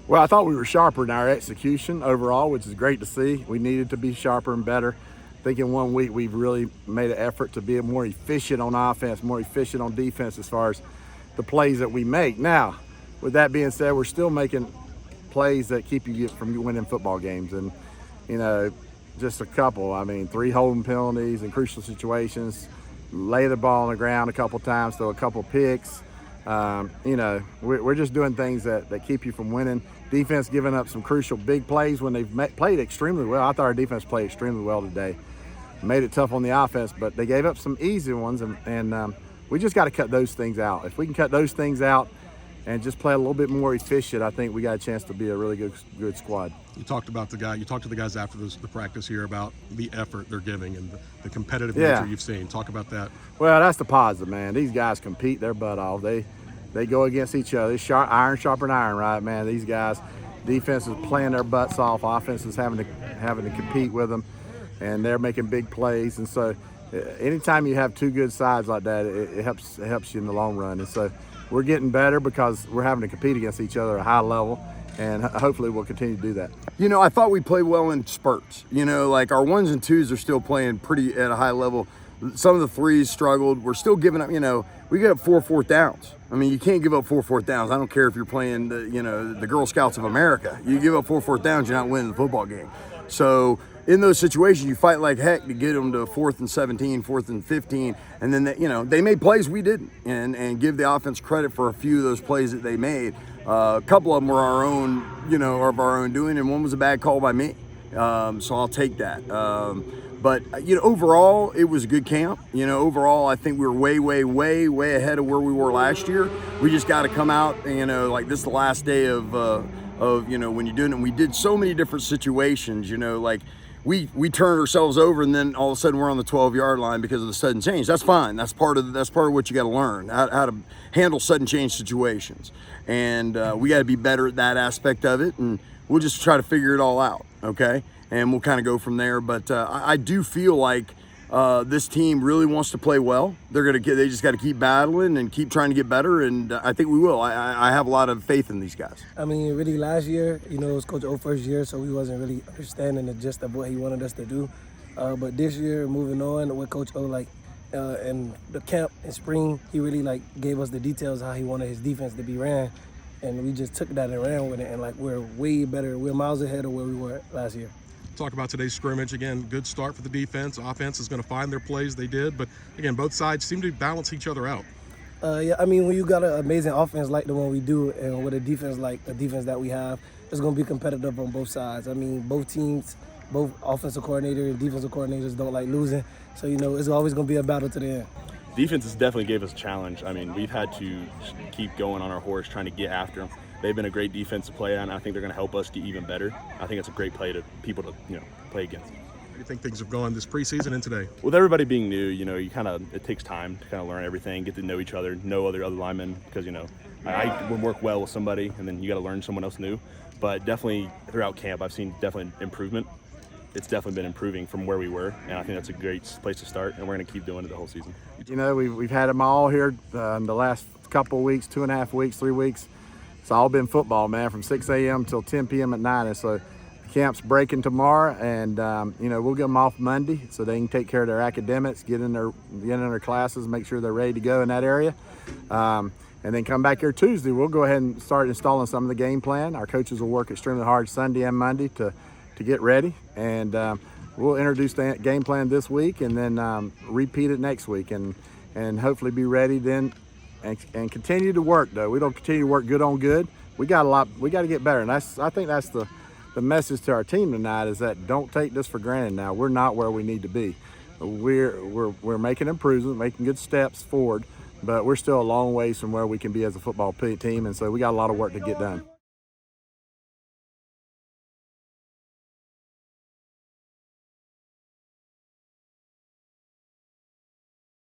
Well, I thought we were sharper in our execution overall, which is great to see. We needed to be sharper and better. I think in 1 week we've really made an effort to be more efficient on offense, more efficient on defense as far as the plays that we make. Now, with that being said, we're still making plays that keep you from winning football games. And, you know, just a couple. I mean, 3 holding penalties in crucial situations, lay the ball on the ground a couple times, throw a couple picks. You know, we're just doing things that keep you from winning. Defense giving up some crucial big plays when they've played extremely well. I thought our defense played extremely well today. Made it tough on the offense, but they gave up some easy ones, and we just got to cut those things out. If we can cut those things out and just play a little bit more efficient, I think we got a chance to be a really good squad. You talked to the guys after the practice here about the effort they're giving and the competitive Yeah. nature you've seen. Talk about that. Well, that's the positive, man. These guys compete their butt off. They go against each other. It's iron sharpen iron, right, man? These guys, defense is playing their butts off. Offense is having to compete with them, and they're making big plays. And so, anytime you have 2 good sides like that, it helps you in the long run. And so, we're getting better because we're having to compete against each other at a high level, and hopefully we'll continue to do that. You know, I thought we played well in spurts. You know, like our 1s and 2s are still playing pretty at a high level. Some of the 3s struggled. We're still giving up, you know, we get up 4 fourth downs. I mean, you can't give up 4 fourth downs. I don't care if you're playing the Girl Scouts of America. You give up 4 fourth downs, you're not winning the football game. So in those situations, you fight like heck to get them to 4th and 17, 4th and 15. And then, they made plays we didn't, and give the offense credit for a few of those plays that they made. A couple of them were our own, of our own doing, and one was a bad call by me. So I'll take that. But overall, it was a good camp. Overall, I think we were way ahead of where we were last year. We just got to come out, like this is the last day of when you're doing it. And we did so many different situations, like we turned ourselves over, and then all of a sudden we're on the 12-yard line because of the sudden change. That's fine. That's part of what you got to learn, how to handle sudden change situations. And we got to be better at that aspect of it, and we'll just try to figure it all out, okay? And we'll kind of go from there. But I do feel like this team really wants to play well. They just got to keep battling and keep trying to get better, and I think we will. I have a lot of faith in these guys. I mean, really last year, it was Coach O's first year, so we wasn't really understanding the gist of what he wanted us to do. But this year, moving on with Coach O, in the camp in spring, he really gave us the details of how he wanted his defense to be ran, and we just took that and ran with it. And we're way better. We're miles ahead of where we were last year. Talk about today's scrimmage. Again, good start for the defense. Offense is going to find their plays. They did. But, again, both sides seem to balance each other out. Yeah, I mean, when you got an amazing offense like the one we do, and with a defense like the defense that we have, it's going to be competitive on both sides. I mean, both teams, both offensive coordinators and defensive coordinators don't like losing. So, it's always going to be a battle to the end. Defense has definitely gave us a challenge. I mean, we've had to keep going on our horse, trying to get after them. They've been a great defense to play on. I think they're going to help us get even better. I think it's a great play to people to play against. How do you think things have gone this preseason and today? With everybody being new, it takes time to kind of learn everything, get to know each other, know other linemen, because I would work well with somebody, and then you got to learn someone else new. But definitely throughout camp, I've seen definitely improvement. It's definitely been improving from where we were, and I think that's a great place to start, and we're going to keep doing it the whole season. We've had them all here in the last couple of weeks, 2.5 weeks, 3 weeks. It's all been football, man, from 6 a.m. till 10 p.m. at night. And so the camp's breaking tomorrow, and we'll get them off Monday so they can take care of their academics, get in their classes, make sure they're ready to go in that area. And then come back here Tuesday. We'll go ahead and start installing some of the game plan. Our coaches will work extremely hard Sunday and Monday to get ready, and we'll introduce the game plan this week, and then repeat it next week, and hopefully be ready then. And continue to work, though. We don't continue to work good on good. We got to get better, and I think that's the message to our team tonight, is that don't take this for granted. Now we're not where we need to be. We're making improvements, making good steps forward, but we're still a long ways from where we can be as a football team, and so we got a lot of work to get done.